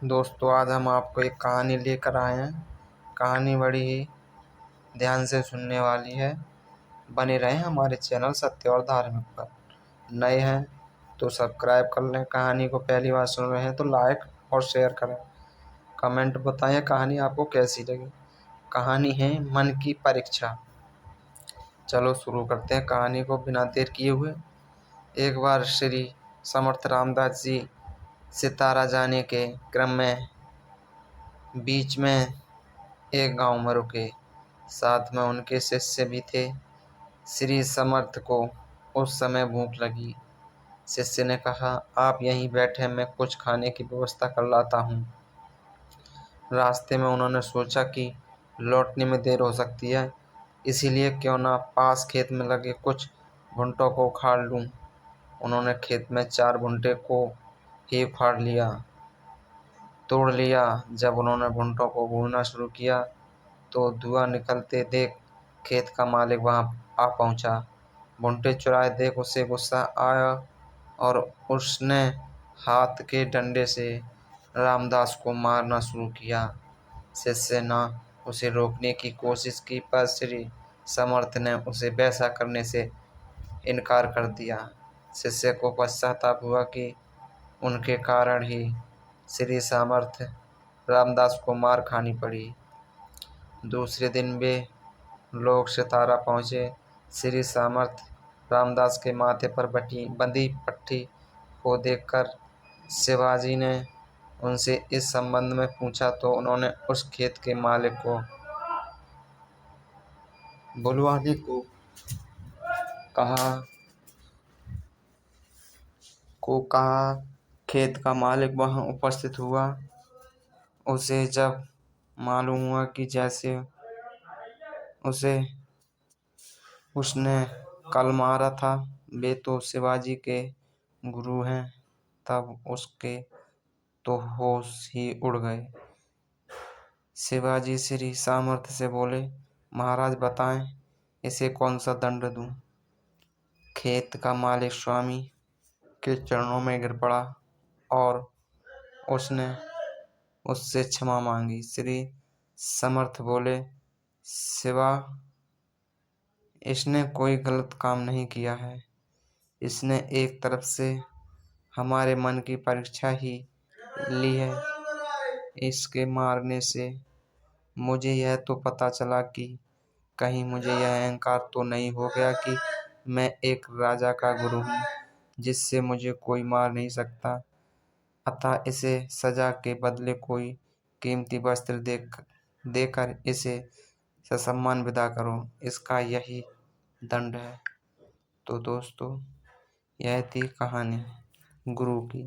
दोस्तों, आज हम आपको एक कहानी लेकर आए हैं। कहानी बड़ी ही ध्यान से सुनने वाली है। बने रहें हमारे चैनल सत्य और धार्मिक पर। नए हैं तो सब्सक्राइब कर लें। कहानी को पहली बार सुन रहे हैं तो लाइक और शेयर करें। कमेंट बताएं कहानी आपको कैसी लगी। कहानी है मन की परीक्षा। चलो शुरू करते हैं कहानी को बिना देर किए हुए। एक बार श्री समर्थ रामदास जी सितारा जाने के क्रम में बीच में एक गांव में रुके। साथ में उनके शिष्य भी थे। श्री समर्थ को उस समय भूख लगी। शिष्य ने कहा, आप यहीं बैठे, मैं कुछ खाने की व्यवस्था कर लाता हूँ। रास्ते में उन्होंने सोचा कि लौटने में देर हो सकती है, इसीलिए क्यों ना पास खेत में लगे कुछ भुट्टों को उखाड़ लूँ। उन्होंने खेत में 4 भुट्टे को ही उखाड़ लिया, तोड़ लिया। जब उन्होंने भुट्टों को भूनना शुरू किया तो धुआं निकलते देख खेत का मालिक वहां आ पहुंचा। भुट्टे चुराए देख उसे गुस्सा आया और उसने हाथ के डंडे से रामदास को मारना शुरू किया। शिष्य ने उसे रोकने की कोशिश की, पर श्री समर्थ ने उसे वैसा करने से इनकार कर दिया। शिष्य को पश्चाताप हुआ कि उनके कारण ही श्री समर्थ रामदास को मार खानी पड़ी। दूसरे दिन वे लोग सितारा पहुंचे। श्री समर्थ रामदास के माथे पर बंधी पट्टी को देखकर शिवाजी ने उनसे इस संबंध में पूछा तो उन्होंने उस खेत के मालिक को बुलवाने को कहा। खेत का मालिक वहां उपस्थित हुआ। उसे जब मालूम हुआ कि जैसे उसे उसने कल मारा था वे तो शिवाजी के गुरु हैं, तब उसके तो होश ही उड़ गए। शिवाजी श्री सामर्थ्य से बोले, महाराज बताएं, इसे कौन सा दंड दूं। खेत का मालिक स्वामी के चरणों में गिर पड़ा और उसने उससे क्षमा मांगी। श्री समर्थ बोले, शिवा, इसने कोई गलत काम नहीं किया है। इसने एक तरफ से हमारे मन की परीक्षा ही ली है। इसके मारने से मुझे यह तो पता चला कि कहीं मुझे यह अहंकार तो नहीं हो गया कि मैं एक राजा का गुरु हूँ जिससे मुझे कोई मार नहीं सकता। अतः इसे सजा के बदले कोई कीमती वस्त्र देकर इसे ससम्मान विदा करो। इसका यही दंड है। तो दोस्तों, यह थी कहानी गुरु की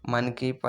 मन की